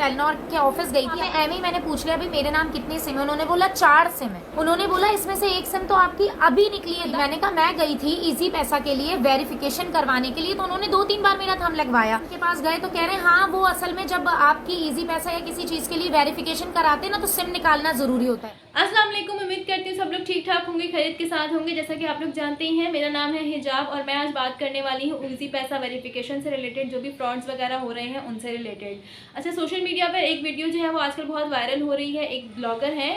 Telenor के office गई थी, एम मैंने पूछ लिया भाई मेरे नाम कितनी सिम है, उन्होंने बोला 4 सिम है। उन्होंने बोला इसमें से 1 सिम तो आपकी अभी निकली है। मैंने कहा मैं गई थी इजी पैसा के लिए वेरिफिकेशन करवाने के लिए, तो उन्होंने 2-3 बार मेरा थंब लगवाया। उनके पास गए तो कह रहे हैं हाँ वो असल में जब आपकी इजी पैसा या किसी चीज के लिए वेरिफिकेशन कराते हैं ना तो सिम निकालना जरूरी होता है। अस्सलाम वालेकुम, उम्मीद करती हूँ सब लोग ठीक ठाक होंगे, खैरियत के साथ होंगे। जैसा कि आप लोग जानते ही हैं मेरा नाम है हिजाब और मैं आज बात करने वाली हूँ इजी पैसा वेरिफिकेशन से रिलेटेड, जो भी फ्रॉड्स वगैरह हो रहे हैं उनसे रिलेटेड। अच्छा, सोशल मीडिया पर एक वीडियो जो है वो आजकल बहुत वायरल हो रही है। एक ब्लॉगर है,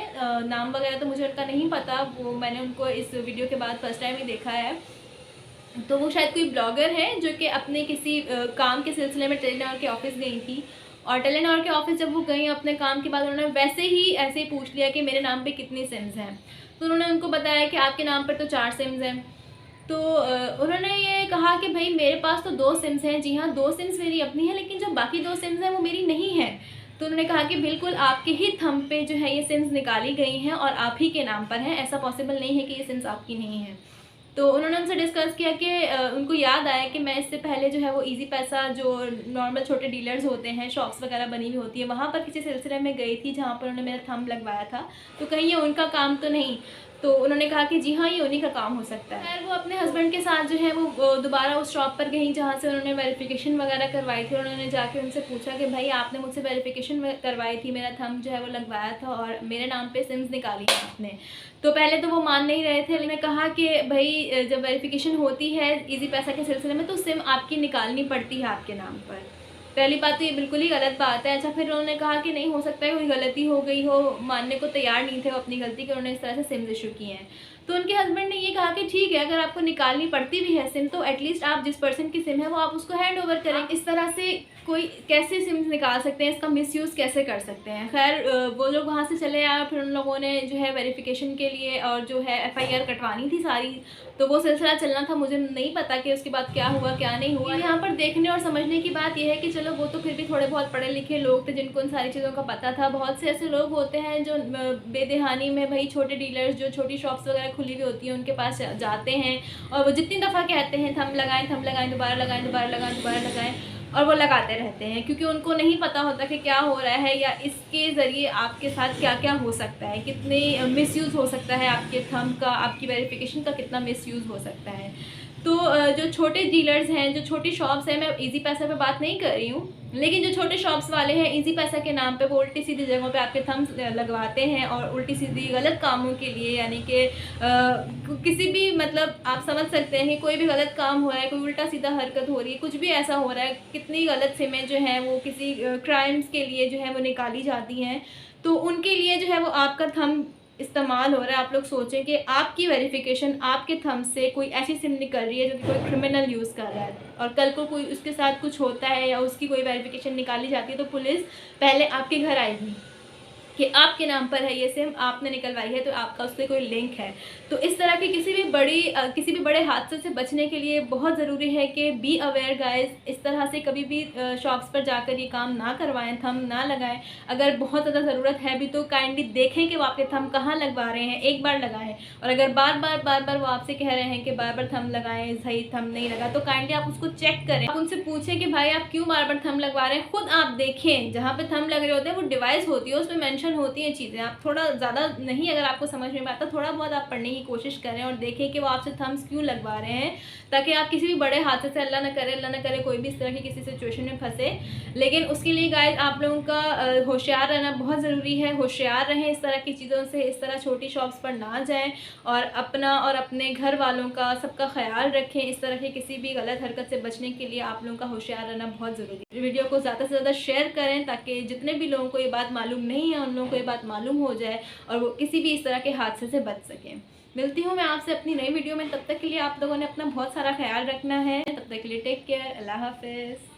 नाम वगैरह तो मुझे उनका नहीं पता, वो मैंने उनको इस वीडियो के बाद फर्स्ट टाइम ही देखा है। तो वो शायद कोई ब्लॉगर है जो कि अपने किसी काम के सिलसिले में टेलीनॉर के ऑफिस गई थी, और टेलीनॉर के ऑफिस जब वो गई अपने काम के बाद उन्होंने वैसे ही ऐसे ही पूछ लिया कि मेरे नाम पे कितनी सिम्स हैं। तो उन्होंने उनको बताया कि आपके नाम पर तो 4 सिम्स हैं। तो उन्होंने ये कहा कि भाई मेरे पास तो 2 सिम्स हैं। जी हाँ, 2 सिम्स मेरी अपनी है, लेकिन जो बाकी 2 सिम्स हैं वो मेरी नहीं है। तो उन्होंने कहा कि बिल्कुल आपके ही थंब पे जो है ये सिम्स निकाली गई हैं और आप ही के नाम पर हैं, ऐसा पॉसिबल नहीं है कि ये सिम्स आपकी नहीं है। तो उन्होंने उनसे डिस्कस किया कि उनको याद आया कि मैं इससे पहले जो है वो इजी पैसा, जो नॉर्मल छोटे डीलर्स होते हैं, शॉप्स वगैरह बनी हुई होती है, वहाँ पर किसी सिलसिले में गई थी जहाँ पर उन्होंने मेरा थंब लगवाया था। तो कहीं ये उनका काम तो नहीं? तो उन्होंने कहा कि जी हाँ, ये उन्हीं का काम हो सकता है। खैर वो अपने हस्बैंड के साथ जो है वो दोबारा उस शॉप पर गई जहाँ से उन्होंने वेरिफिकेशन वगैरह करवाई थी। उन्होंने जाके उनसे पूछा कि भाई आपने मुझसे वेरिफिकेशन करवाई थी, मेरा थंब जो है वो लगवाया था और मेरे नाम पे सिम्स निकाली है आपने। तो पहले तो वो मान नहीं रहे थे, लेकिन कहा कि भाई जब वेरिफिकेशन होती है इजी पैसा के सिलसिले में तो सिम आपकी निकालनी पड़ती है आपके नाम पर। पहली बात तो ये बिल्कुल ही गलत बात है। अच्छा, फिर उन्होंने कहा कि नहीं हो सकता है कोई गलती हो गई हो, मानने को तैयार नहीं थे वो अपनी गलती कि उन्होंने इस तरह से सिम्स इशू किए हैं। तो उनके हस्बैंड ने ये कहा कि ठीक है, अगर आपको निकालनी पड़ती भी है सिम तो एटलीस्ट आप जिस पर्सन की सिम है वो आप उसको हैंड ओवर करें। इस तरह से कोई कैसे सिम्स निकाल सकते हैं, इसका मिसयूज़ कैसे कर सकते हैं। खैर वो लोग वहाँ से चले आए, फिर उन लोगों ने जो है वेरिफिकेशन के लिए और जो है FIR कटवानी थी सारी, तो वो सिलसिला चलना था। मुझे नहीं पता कि उसके बाद क्या हुआ क्या नहीं हुआ। यहाँ पर देखने और समझने की बात यह है कि चलो वो तो फिर भी थोड़े बहुत पढ़े लिखे लोग थे जिनको उन सारी चीज़ों का पता था। बहुत से ऐसे लोग होते हैं जो बेदहानी में भाई छोटे डीलर्स जो छोटी शॉप्स वगैरह खुली हुई होती हैं उनके पास जाते हैं और वो जितनी दफ़ा कहते हैं थंब लगाएं, दोबारा लगाएं, दोबारा लगाएं, दोबारा लगाएं, और वो लगाते रहते हैं क्योंकि उनको नहीं पता होता कि क्या हो रहा है या इसके ज़रिए आपके साथ क्या क्या हो सकता है, कितने मिसयूज़ हो सकता है आपके थंब का, आपकी वेरिफिकेशन का कितना मिसयूज़ हो सकता है। तो जो छोटे डीलर्स हैं, जो छोटी शॉप्स हैं, मैं इजी पैसा पे बात नहीं कर रही हूँ, लेकिन जो छोटे शॉप्स वाले हैं इजी पैसा के नाम पे वो उल्टी सीधी जगहों पे आपके थंब्स लगवाते हैं और उल्टी सीधी गलत कामों के लिए, यानी कि किसी भी मतलब आप समझ सकते हैं कि कोई भी गलत काम हो रहा है, कोई उल्टा सीधा हरकत हो रही है, कुछ भी ऐसा हो रहा है, कितनी गलत सिमें जो हैं वो किसी क्राइम्स के लिए जो है वो निकाली जाती हैं, तो उनके लिए जो है वो आपका थंब इस्तेमाल हो रहा है। आप लोग सोचें कि आपकी वेरिफिकेशन आपके थंब से कोई ऐसी सिम निकल रही है जो कि कोई क्रिमिनल यूज़ कर रहा है और कल को कोई उसके साथ कुछ होता है या उसकी कोई वेरिफिकेशन निकाली जाती है तो पुलिस पहले आपके घर आएगी कि आपके नाम पर है ये सिम, आपने निकलवाई है तो आपका उससे कोई लिंक है। तो इस तरह की किसी भी बड़े हादसे से बचने के लिए बहुत ज़रूरी है कि बी अवेयर गाइस। इस तरह से कभी भी शॉप्स पर जाकर ये काम ना करवाएं, थंब ना लगाएं। अगर बहुत ज़्यादा ज़रूरत है भी तो काइंडली देखें कि वो आपके थंब कहाँ लगवा रहे हैं, एक बार लगाएं। और अगर बार बार वो आपसे कह रहे हैं कि बार बार थंब लगाएं, सही थंब नहीं लगा, तो काइंडली आप उसको चेक करें। आप उनसे पूछें कि भाई आप क्यों बार बार थंब लगवा रहे हैं। खुद आप देखें, जहाँ पर थंब लग रहे होते हैं वो डिवाइस होती है, उसमें मेंशन होती हैं चीज़ें। आप थोड़ा ज़्यादा नहीं, अगर आपको समझ में आता थोड़ा बहुत आप पढ़ने की कोशिश करें और देखें कि वो आपसे थंब्स क्यों लगवा रहे हैं, ताकि आप किसी भी बड़े हादसे से अल्लाह न करे कोई भी इस तरह की किसी सिचुएशन में फंसे। लेकिन उसके लिए गाइस आप लोगों का होशियार रहना बहुत ज़रूरी है। होशियार रहें इस तरह की चीज़ों से, इस तरह छोटी शॉप्स पर ना जाएँ और अपना और अपने घर वालों का सबका ख्याल रखें। इस तरह की किसी भी गलत हरकत से बचने के लिए आप लोगों का होशियार रहना बहुत ज़रूरी है। वीडियो को ज़्यादा से ज़्यादा शेयर करें ताकि जितने भी लोगों को ये बात मालूम नहीं है उन लोगों को ये बात मालूम हो जाए और वो किसी भी इस तरह के हादसे से बच सकें। मिलती हूँ मैं आपसे अपनी नई वीडियो में, तब तक के लिए आप लोगों ने अपना बहुत सारा ख्याल रखना है। तब तक के लिए टेक केयर, अल्लाह हाफ़िज़।